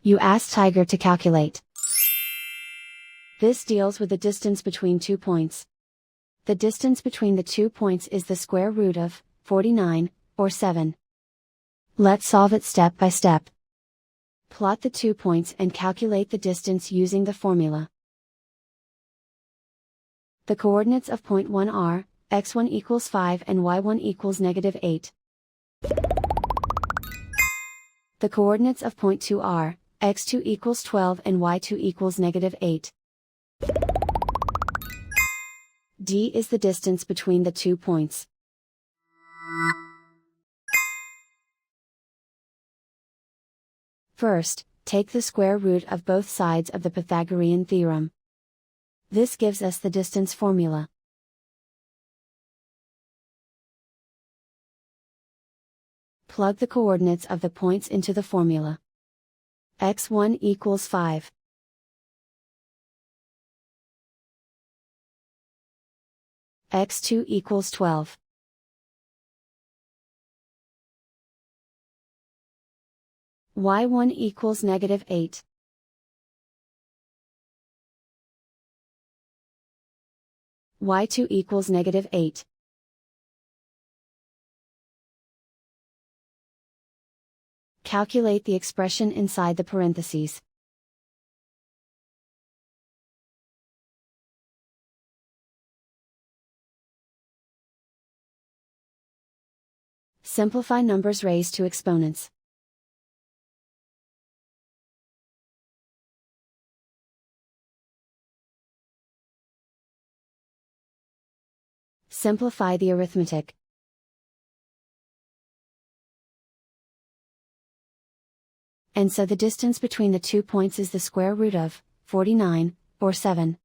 You ask Tiger to calculate. This deals with the distance between 2 points. The distance between the 2 points is the square root of 49, or 7. Let's solve it step by step. Plot the 2 points and calculate the distance using the formula. The coordinates of point 1 are, x1 equals 5 and y1 equals -8. The coordinates of point 2 are, x2 equals 12 and y2 equals -8. D is the distance between the 2 points. First, take the square root of both sides of the Pythagorean theorem. This gives us the distance formula. Plug the coordinates of the points into the formula. x1 equals 5. x2 equals 12. y1 equals -8. y2 equals -8. Calculate the expression inside the parentheses. Simplify numbers raised to exponents. Simplify the arithmetic. And so the distance between the 2 points is the square root of 49, or 7.